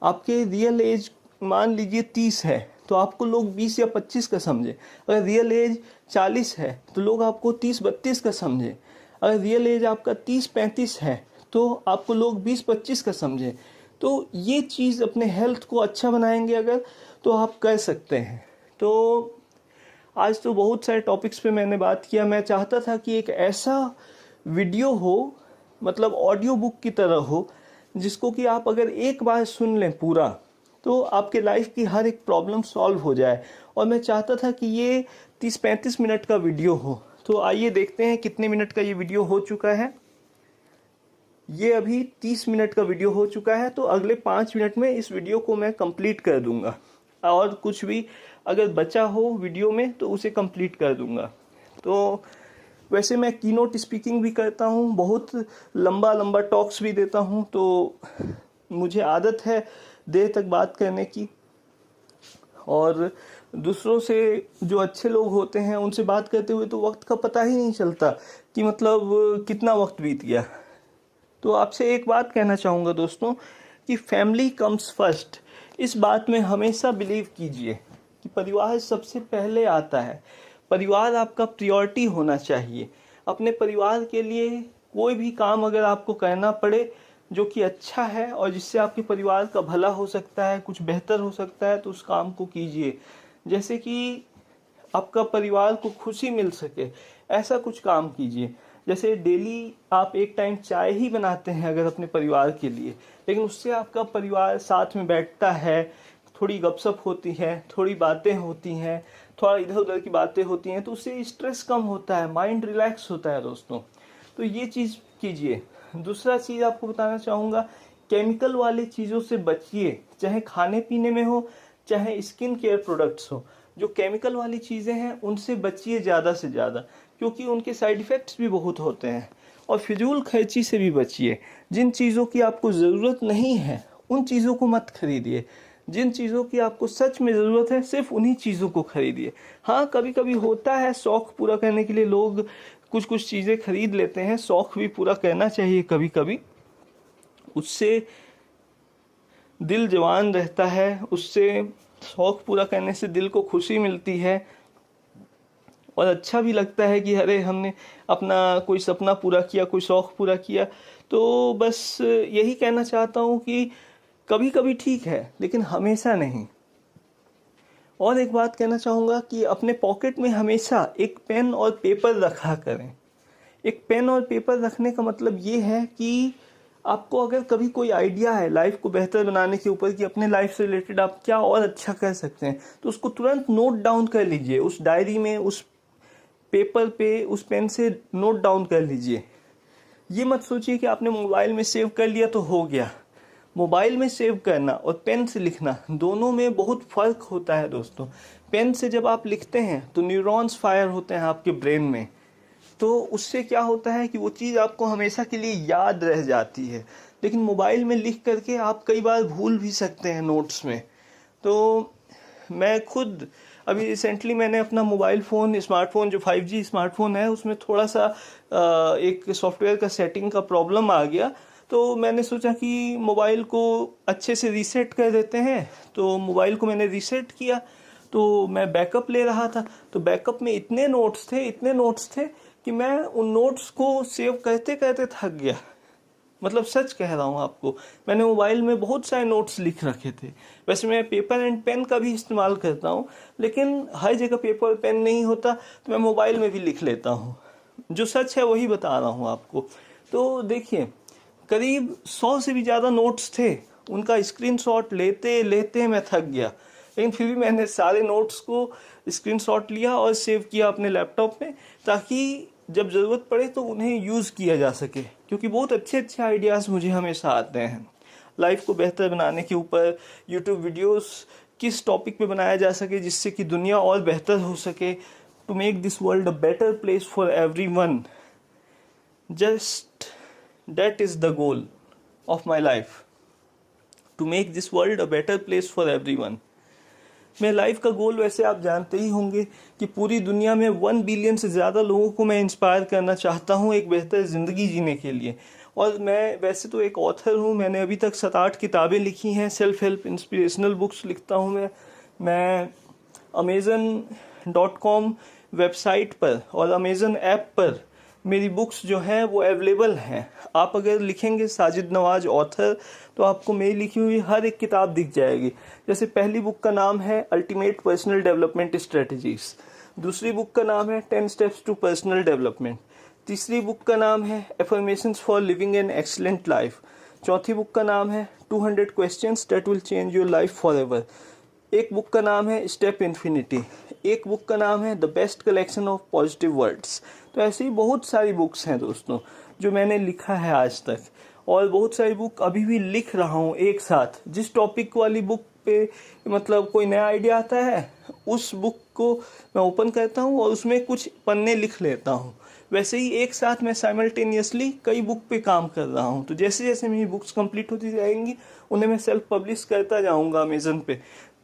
आपके रियल एज मान लीजिए 30 है, तो आपको लोग 20 या 25 का समझे। अगर रियल एज 40 है तो लोग आपको 30-32 का समझे। अगर रियल एज आपका 30-35 है तो आपको लोग 20-25 का समझें। तो ये चीज़ अपने हेल्थ को अच्छा बनाएंगे अगर, तो आप कर सकते हैं। तो आज तो बहुत सारे टॉपिक्स पे मैंने बात किया। मैं चाहता था कि एक ऐसा वीडियो हो, मतलब ऑडियो बुक की तरह हो, जिसको कि आप अगर एक बार सुन लें पूरा, तो आपके लाइफ की हर एक प्रॉब्लम सॉल्व हो जाए। और मैं चाहता था कि ये 30-35 मिनट का वीडियो हो। तो आइए देखते हैं कितने मिनट का ये वीडियो हो चुका है। ये अभी 30 मिनट का वीडियो हो चुका है, तो अगले 5 मिनट में इस वीडियो को मैं कंप्लीट कर दूंगा, और कुछ भी अगर बचा हो वीडियो में तो उसे कंप्लीट कर दूंगा। तो वैसे मैं कीनोट स्पीकिंग भी करता हूँ, बहुत लंबा लंबा टॉक्स भी देता हूँ, तो मुझे आदत है देर तक बात करने की। और दूसरों से जो अच्छे लोग होते हैं उनसे बात करते हुए तो वक्त का पता ही नहीं चलता कि मतलब कितना वक्त बीत गया। तो आपसे एक बात कहना चाहूँगा दोस्तों कि फैमिली कम्स फर्स्ट। इस बात में हमेशा बिलीव कीजिए कि परिवार सबसे पहले आता है। परिवार आपका प्रायोरिटी होना चाहिए। अपने परिवार के लिए कोई भी काम अगर आपको करना पड़े जो कि अच्छा है और जिससे आपके परिवार का भला हो सकता है, कुछ बेहतर हो सकता है, तो उस काम को कीजिए। जैसे कि आपका परिवार को खुशी मिल सके, ऐसा कुछ काम कीजिए। जैसे डेली आप एक टाइम चाय ही बनाते हैं अगर अपने परिवार के लिए, लेकिन उससे आपका परिवार साथ में बैठता है, थोड़ी गपशप होती है, थोड़ी बातें होती हैं, थोड़ा इधर उधर की बातें होती हैं, तो उससे स्ट्रेस कम होता है, माइंड रिलैक्स होता है दोस्तों। तो ये चीज़ कीजिए। दूसरा चीज़ आपको बताना चाहूँगा, केमिकल वाली चीज़ों से बचिए, चाहे खाने पीने में हो, चाहे स्किन केयर प्रोडक्ट्स हो। जो केमिकल वाली चीज़ें हैं उनसे बचिए ज़्यादा से ज़्यादा, क्योंकि उनके साइड इफ़ेक्ट्स भी बहुत होते हैं। और फिजूल खर्ची से भी बचिए। जिन चीज़ों की आपको ज़रूरत नहीं है उन चीज़ों को मत खरीदिए। जिन चीज़ों की आपको सच में ज़रूरत है सिर्फ उन्हीं चीज़ों को खरीदिए। हाँ, कभी कभी होता है शौक़ पूरा करने के लिए लोग कुछ कुछ चीज़ें खरीद लेते हैं, शौक़ भी पूरा करना चाहिए कभी कभी। उससे दिल जवान रहता है, उससे शौक़ पूरा करने से दिल को खुशी मिलती है और अच्छा भी लगता है कि अरे हमने अपना कोई सपना पूरा किया, कोई शौक़ पूरा किया। तो बस यही कहना चाहता हूँ कि कभी कभी ठीक है लेकिन हमेशा नहीं। और एक बात कहना चाहूँगा कि अपने पॉकेट में हमेशा एक पेन और पेपर रखा करें। एक पेन और पेपर रखने का मतलब ये है कि आपको अगर कभी कोई आइडिया है लाइफ को बेहतर बनाने के ऊपर कि अपने लाइफ से रिलेटेड आप क्या और अच्छा कर सकते हैं, तो उसको तुरंत नोट डाउन कर लीजिए। उस डायरी में, उस पेपर पे, उस पेन से नोट डाउन कर लीजिए। ये मत सोचिए कि आपने मोबाइल में सेव कर लिया तो हो गया। मोबाइल में सेव करना और पेन से लिखना दोनों में बहुत फ़र्क होता है दोस्तों। पेन से जब आप लिखते हैं तो न्यूरॉन्स फायर होते हैं आपके ब्रेन में, तो उससे क्या होता है कि वो चीज़ आपको हमेशा के लिए याद रह जाती है। लेकिन मोबाइल में लिख करके आप कई बार भूल भी सकते हैं नोट्स में। तो मैं खुद अभी रिसेंटली मैंने अपना मोबाइल फ़ोन, स्मार्टफोन जो 5G स्मार्टफोन है, उसमें थोड़ा सा एक सॉफ्टवेयर का सेटिंग का प्रॉब्लम आ गया। तो मैंने सोचा कि मोबाइल को अच्छे से रीसेट कर देते हैं। तो मोबाइल को मैंने रीसेट किया, तो मैं बैकअप ले रहा था। तो बैकअप में इतने नोट्स थे कि मैं उन नोट्स को सेव करते करते थक गया। मतलब सच कह रहा हूँ आपको, मैंने मोबाइल में बहुत सारे नोट्स लिख रखे थे। वैसे मैं पेपर एंड पेन का भी इस्तेमाल करता हूँ, लेकिन हर जगह पेपर और पेन नहीं होता, तो मैं मोबाइल में भी लिख लेता हूँ। जो सच है वही बता रहा हूँ आपको। तो देखिए, करीब 100 से भी ज़्यादा नोट्स थे। उनका स्क्रीनशॉट लेते लेते मैं थक गया, लेकिन फिर भी मैंने सारे नोट्स को स्क्रीनशॉट लिया और सेव किया अपने लैपटॉप में, ताकि जब ज़रूरत पड़े तो उन्हें यूज़ किया जा सके। क्योंकि बहुत अच्छे अच्छे आइडियाज़ मुझे हमेशा आते हैं लाइफ को बेहतर बनाने के ऊपर। यूट्यूब वीडियोस किस टॉपिक पे बनाया जा सके जिससे कि दुनिया और बेहतर हो सके, to make this world a better place for everyone. Just that is the goal of my life, to make this world a better place for everyone. मेरे लाइफ का गोल वैसे आप जानते ही होंगे कि पूरी दुनिया में 1 बिलियन से ज़्यादा लोगों को मैं इंस्पायर करना चाहता हूँ एक बेहतर ज़िंदगी जीने के लिए। और मैं वैसे तो एक ऑथर हूँ, मैंने अभी तक 7-8 किताबें लिखी हैं, सेल्फ हेल्प इंस्पिरेशनल बुक्स लिखता हूँ मैं Amazon.com वेबसाइट पर और Amazon ऐप पर मेरी बुक्स जो हैं वो अवेलेबल हैं। आप अगर लिखेंगे साजिद नवाज ऑथर तो आपको मेरी लिखी हुई हर एक किताब दिख जाएगी। जैसे पहली बुक का नाम है अल्टीमेट पर्सनल डेवलपमेंट स्ट्रेटजीज, दूसरी बुक का नाम है 10 स्टेप्स टू पर्सनल डेवलपमेंट, तीसरी बुक का नाम है affirmations for living an excellent life, चौथी बुक का नाम है 200 questions that will change your life for ever. एक बुक का नाम है स्टेप इन्फिनिटी। एक बुक का नाम है the best collection of positive words. तो ऐसी बहुत सारी बुक्स हैं दोस्तों जो मैंने लिखा है आज तक, और बहुत सारी बुक अभी भी लिख रहा हूँ एक साथ। जिस टॉपिक वाली बुक पे मतलब कोई नया आइडिया आता है, उस बुक को मैं ओपन करता हूँ और उसमें कुछ पन्ने लिख लेता हूँ। वैसे ही एक साथ मैं साइमल्टेनियसली कई बुक पे काम कर रहा हूँ। तो जैसे जैसे मेरी बुक्स कंप्लीट होती जाएंगी उन्हें मैं सेल्फ पब्लिश करता जाऊँगा अमेज़न पे।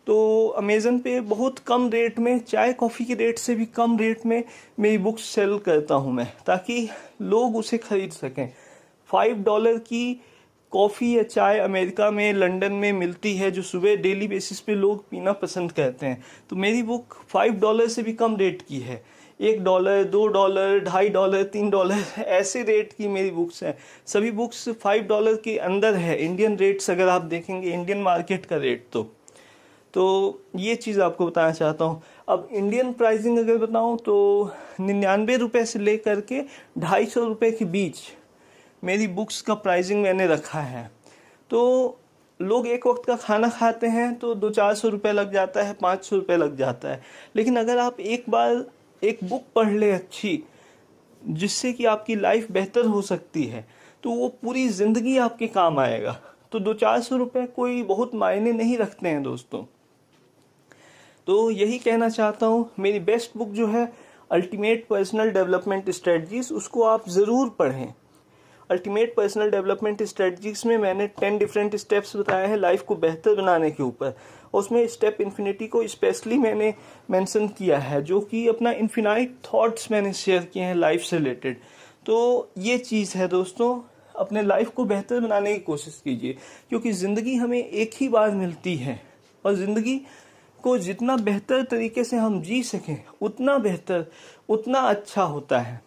तो अमेज़न पे बहुत कम रेट में, चाय कॉफ़ी के रेट से भी कम रेट में मेरी बुक्स सेल करता हूँ मैं, ताकि लोग उसे खरीद सकें। $5 की कॉफ़ी या चाय अमेरिका में, लंदन में मिलती है, जो सुबह डेली बेसिस पे लोग पीना पसंद करते हैं। तो मेरी बुक $5 से भी कम रेट की है। $1, $2, $2.5, $3 ऐसे रेट की मेरी बुक्स हैं। सभी बुक्स $5 के अंदर है, इंडियन रेट्स अगर आप देखेंगे, इंडियन मार्केट का रेट। तो ये चीज़ आपको बताना चाहता हूँ। अब इंडियन प्राइसिंग अगर बताऊँ तो 99 रुपये से लेकर के 250 रुपये के बीच मेरी बुक्स का प्राइसिंग मैंने रखा है। तो लोग एक वक्त का खाना खाते हैं तो 200-400 रुपये लग जाता है, 500 रुपये लग जाता है। लेकिन अगर आप एक बार एक बुक पढ़ ले अच्छी, जिससे कि आपकी लाइफ बेहतर हो सकती है, तो वो पूरी ज़िंदगी आपके काम आएगा। तो 200-400 रुपये कोई बहुत मायने नहीं रखते हैं दोस्तों। तो यही कहना चाहता हूँ। मेरी बेस्ट बुक जो है अल्टीमेट पर्सनल डेवलपमेंट स्ट्रेटजीज, उसको आप ज़रूर पढ़ें। अल्टीमेट पर्सनल डेवलपमेंट स्ट्रेटजीज में मैंने 10 डिफरेंट स्टेप्स बताए हैं लाइफ को बेहतर बनाने के ऊपर, और उसमें स्टेप इन्फिनिटी को स्पेशली मैंने मेंशन किया है, जो कि अपना इन्फिनाइट थॉट्स मैंने शेयर किए हैं लाइफ से रिलेटेड। तो ये चीज़ है दोस्तों, अपने लाइफ को बेहतर बनाने की कोशिश कीजिए, क्योंकि ज़िंदगी हमें एक ही बार मिलती है, और ज़िंदगी को जितना बेहतर तरीके से हम जी सकें उतना बेहतर, उतना अच्छा होता है।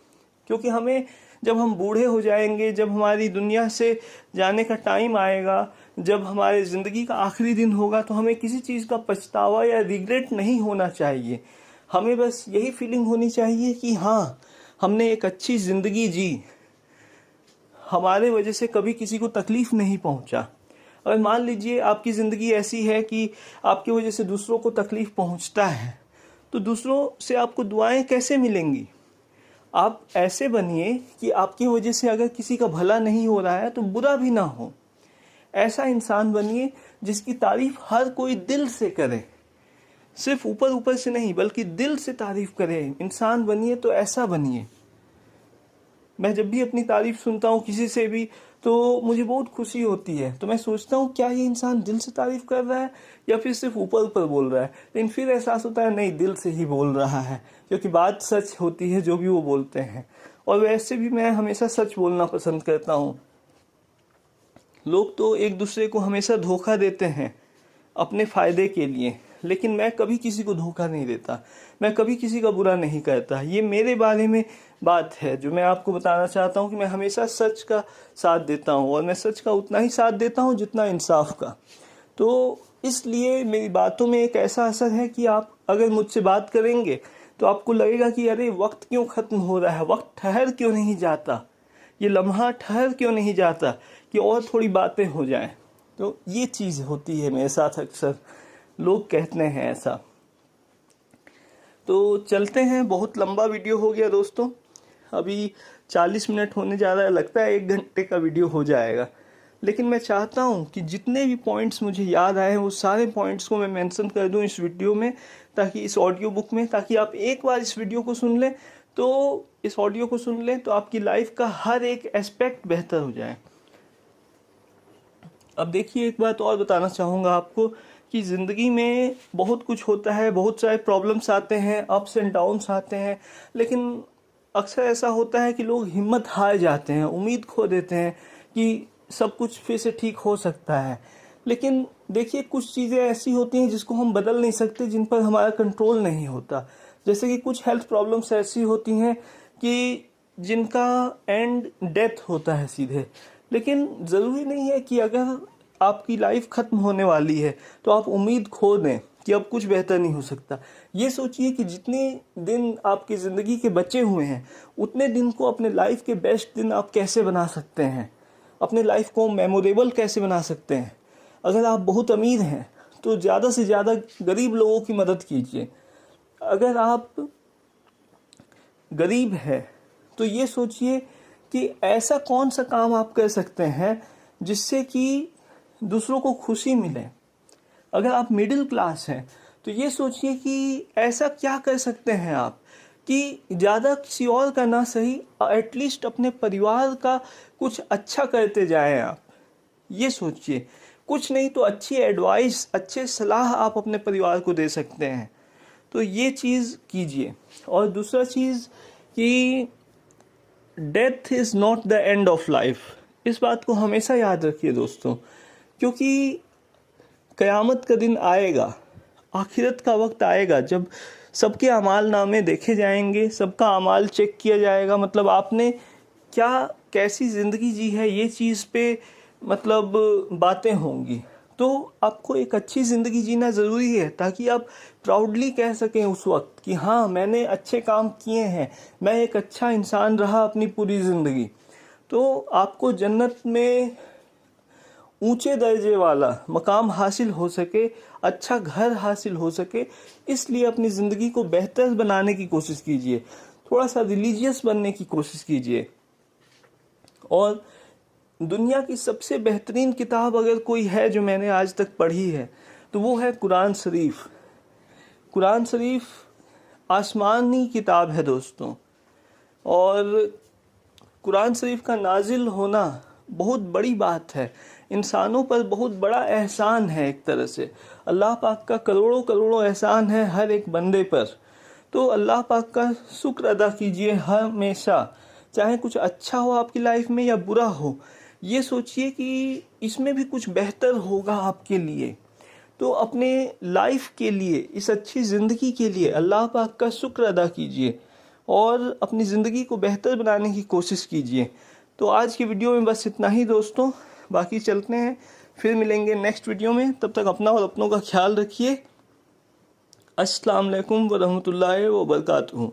क्योंकि हमें जब हम बूढ़े हो जाएंगे, जब हमारी दुनिया से जाने का टाइम आएगा, जब हमारे ज़िंदगी का आखिरी दिन होगा, तो हमें किसी चीज़ का पछतावा या रिग्रेट नहीं होना चाहिए। हमें बस यही फीलिंग होनी चाहिए कि हाँ, हमने एक अच्छी ज़िंदगी जी, हमारे वजह से कभी किसी को तकलीफ़ नहीं पहुंचा। अगर मान लीजिए आपकी ज़िंदगी ऐसी है कि आपकी वजह से दूसरों को तकलीफ़ पहुंचता है, तो दूसरों से आपको दुआएं कैसे मिलेंगी? आप ऐसे बनिए कि आपकी वजह से अगर किसी का भला नहीं हो रहा है तो बुरा भी ना हो। ऐसा इंसान बनिए जिसकी तारीफ़ हर कोई दिल से करे, सिर्फ ऊपर ऊपर से नहीं बल्कि दिल से तारीफ़ करे। इंसान बनिए तो ऐसा बनिए। मैं जब भी अपनी तारीफ़ सुनता हूँ किसी से भी, तो मुझे बहुत खुशी होती है। तो मैं सोचता हूँ क्या ये इंसान दिल से तारीफ़ कर रहा है या फिर सिर्फ ऊपर ऊपर बोल रहा है। लेकिन फिर एहसास होता है नहीं, दिल से ही बोल रहा है, क्योंकि बात सच होती है जो भी वो बोलते हैं। और वैसे भी मैं हमेशा सच बोलना पसंद करता हूँ। लोग तो एक दूसरे को हमेशा धोखा देते हैं अपने फ़ायदे के लिए, लेकिन मैं कभी किसी को धोखा नहीं देता, मैं कभी किसी का बुरा नहीं करता। ये मेरे बारे में बात है जो मैं आपको बताना चाहता हूँ कि मैं हमेशा सच का साथ देता हूँ, और मैं सच का उतना ही साथ देता हूँ जितना इंसाफ का। तो इसलिए मेरी बातों में एक ऐसा असर है कि आप अगर मुझसे बात करेंगे तो आपको लगेगा कि अरे वक्त क्यों ख़त्म हो रहा है, वक्त ठहर क्यों नहीं जाता, ये लम्हा ठहर क्यों नहीं जाता कि और थोड़ी बातें हो जाएं। तो ये चीज़ होती है मेरे साथ, अक्सर लोग कहते हैं ऐसा। तो चलते हैं, बहुत लंबा वीडियो हो गया दोस्तों, अभी 40 मिनट होने जा रहा है, लगता है 1 घंटे का वीडियो हो जाएगा। लेकिन मैं चाहता हूँ कि जितने भी पॉइंट्स मुझे याद आए वो सारे पॉइंट्स को मैं मेंशन कर दूँ इस वीडियो में, ताकि इस ऑडियो बुक में, ताकि आप एक बार इस वीडियो को सुन लें, तो इस ऑडियो को सुन लें तो आपकी लाइफ का हर एक एस्पेक्ट बेहतर हो जाए। अब देखिए, एक बात और बताना चाहूँगा आपको कि ज़िंदगी में बहुत कुछ होता है, बहुत सारे प्रॉब्लम्स आते हैं, अप्स एंड डाउन्स आते हैं, लेकिन अक्सर ऐसा होता है कि लोग हिम्मत हार जाते हैं, उम्मीद खो देते हैं कि सब कुछ फिर से ठीक हो सकता है। लेकिन देखिए, कुछ चीज़ें ऐसी होती हैं जिसको हम बदल नहीं सकते, जिन पर हमारा कंट्रोल नहीं होता। जैसे कि कुछ हेल्थ प्रॉब्लम्स ऐसी होती हैं कि जिनका एंड डेथ होता है सीधे। लेकिन ज़रूरी नहीं है कि अगर आपकी लाइफ ख़त्म होने वाली है तो आप उम्मीद खो दें कि अब कुछ बेहतर नहीं हो सकता। ये सोचिए कि जितने दिन आपकी ज़िंदगी के बचे हुए हैं, उतने दिन को अपने लाइफ के बेस्ट दिन आप कैसे बना सकते हैं। अपने लाइफ को मेमोरेबल कैसे बना सकते हैं। अगर आप बहुत अमीर हैं तो ज़्यादा से ज़्यादा गरीब लोगों की मदद कीजिए। अगर आप गरीब हैं तो ये सोचिए कि ऐसा कौन सा काम आप कर सकते हैं जिससे कि दूसरों को खुशी मिले। अगर आप मिडिल क्लास हैं तो ये सोचिए कि ऐसा क्या कर सकते हैं आप कि ज़्यादा किसी और का ना सही, एटलीस्ट अपने परिवार का कुछ अच्छा करते जाएं आप। ये सोचिए, कुछ नहीं तो अच्छी एडवाइस, अच्छे सलाह आप अपने परिवार को दे सकते हैं। तो ये चीज़ कीजिए। और दूसरा चीज़ कि death is not the end of life. इस बात को हमेशा याद रखिए दोस्तों, क्योंकि क़यामत का दिन आएगा, आखिरत का वक्त आएगा जब सबके अमाल नामे देखे जाएंगे, सबका अमाल चेक किया जाएगा। मतलब आपने क्या कैसी ज़िंदगी जी है, ये चीज़ पे मतलब बातें होंगी। तो आपको एक अच्छी ज़िंदगी जीना ज़रूरी है ताकि आप प्राउडली कह सकें उस वक्त कि हाँ, मैंने अच्छे काम किए हैं, मैं एक अच्छा इंसान रहा अपनी पूरी ज़िंदगी। तो आपको जन्नत में ऊंचे दर्जे वाला मकाम हासिल हो सके, अच्छा घर हासिल हो सके, इसलिए अपनी ज़िंदगी को बेहतर बनाने की कोशिश कीजिए। थोड़ा सा रिलीजियस बनने की कोशिश कीजिए। और दुनिया की सबसे बेहतरीन किताब अगर कोई है जो मैंने आज तक पढ़ी है तो वो है कुरान शरीफ। कुरान शरीफ आसमानी किताब है दोस्तों। और कुरान शरीफ का नाजिल होना बहुत बड़ी बात है, इंसानों पर बहुत बड़ा एहसान है। एक तरह से अल्लाह पाक का करोड़ों करोड़ों एहसान है हर एक बंदे पर। तो अल्लाह पाक का शुक्र अदा कीजिए हमेशा, चाहे कुछ अच्छा हो आपकी लाइफ में या बुरा हो। ये सोचिए कि इसमें भी कुछ बेहतर होगा आपके लिए। तो अपने लाइफ के लिए, इस अच्छी ज़िंदगी के लिए अल्लाह पाक का शुक्र अदा कीजिए और अपनी ज़िंदगी को बेहतर बनाने की कोशिश कीजिए। तो आज की वीडियो में बस इतना ही दोस्तों, बाकी चलते हैं, फिर मिलेंगे नेक्स्ट वीडियो में। तब तक अपना और अपनों का ख्याल रखिए। अस्सलाम वालेकुम व रहमतुल्लाहि व बरकातुहू।